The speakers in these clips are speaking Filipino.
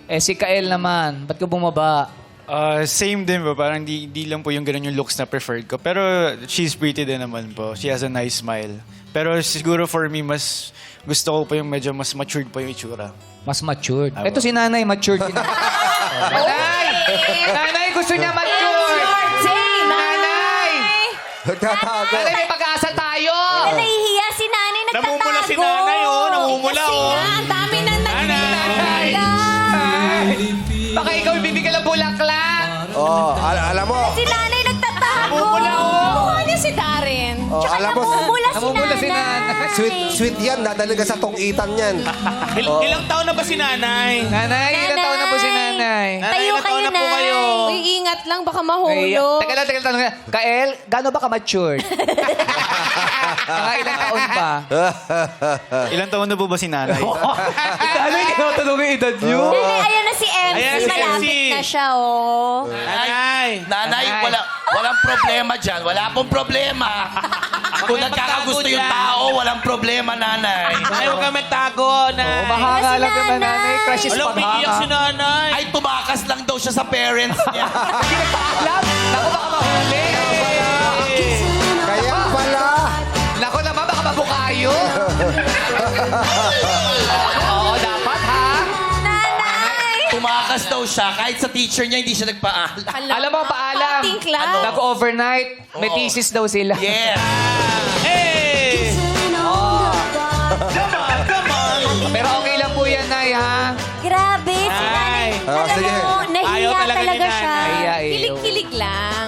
Eh, si Kael naman, ba't ka bumaba? Same din po. Parang di lang po yung ganun yung looks na preferred ko. Pero she's pretty din naman po. She has a nice smile. Pero siguro for me, mas gusto ko po yung medyo mas matured po yung itsura. Mas matured. Ito si nanay, matured din. Nanay! Nanay, gusto niya matured! Nanay! Nagtatago. Nanay, may pag-asa tayo! Nahihiya si nanay, nagtatago. Namumula si nanay, oh. Namumula, Kasi oh. nga, ang dami na Nanay! Baka ikaw ibibigay ng bulaklak! Oh, alam mo. Si nanay nagtatago. Namumula, oh. Mukha niya si Darren. Oh, Tsaka alam mo, namumula si nanay. Sweet yan. Dadali ka sa tungitan yan. Ilang taon na ba si nanay? Nanay, ilang taon na po si nanay? Nanay, Tayo ilang taon kayo, na po kayo? Nay. Uy, ingat lang, baka Ay, mahulog. teka lang, tanong nga. Kael, gaano ba ka-matured? Mga ilang taon pa? Ilang taon na po ba si nanay? Nanay, tinatanong yung edad niyo? Nanay, ayan na si MC. Ayan si Malapit MC. na siya, oh. Nanay! Nanay, walang problema dyan. Wala pong problema. Kung nagkakagusto yung tao, walang problema, nanay. Ay, huwag ka magtago, nay. Mahanga si lang naman nanay. nanay. Crush is Alam, umiiyak si paghanga. nanay. Ay, tumakas lang daw siya sa parents niya. Hindi nagpaalam. Naku, baka mahuli. Kaya pala. Naku naman, baka mabukayo. Oo, dapat ha. Nanay! Tumakas daw siya. Kahit sa teacher niya, hindi siya nagpaalam. Alam mo, paalam. Pating class. Nag-overnight. May Oo. thesis daw sila. Yes. Hey! Come on! Pero okay lang po yan, Nay, ha? Grabe, si nanay. Ah, Alam sige. mo, Ayaw nahiya talaga ni talaga nanay. siya. Kaya, eh. Kilig-kilig lang.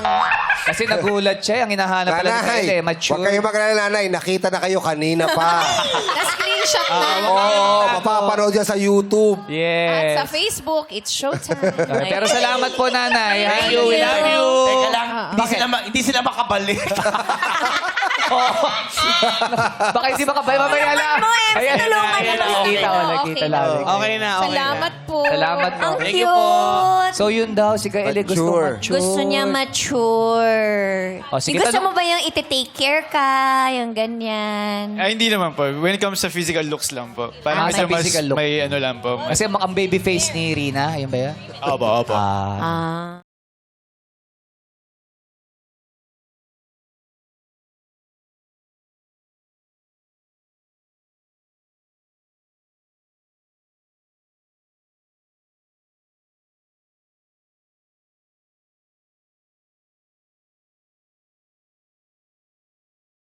Kasi nagulat siya. Ang hinahanap pala ni Nanay, Kael, eh. huwag Mature. kayo maglala, nanay. Nakita na kayo kanina pa. Na-screenshot na. Oo, mapapanood yan sa YouTube. At Yes. sa Facebook, it's showtime. Pero salamat po, Nanay. ha? Thank you, we love you. Teka lang, hindi sila makabalik. Baka hindi makabay. Mamaya lang. Mo, MC, Ayan. tulungan Ayan, mo. Nakikita, Okay. nakikita lang. Okay na, okay Salamat po. Salamat po. Ang Thank you po. cute. So yun daw, si Kael gusto Mature. mature. Gusto niya mature. O, sige, Gusto tanong- mo ba yung iti-take care ka? Yung ganyan. Ay, hindi naman po. When it comes to physical looks lang po. Parang Ah, medyo sa physical look. may ano lang po. Kasi ang baby face ni Rina, yun ba yan? Opo, opo. Ah. Ah.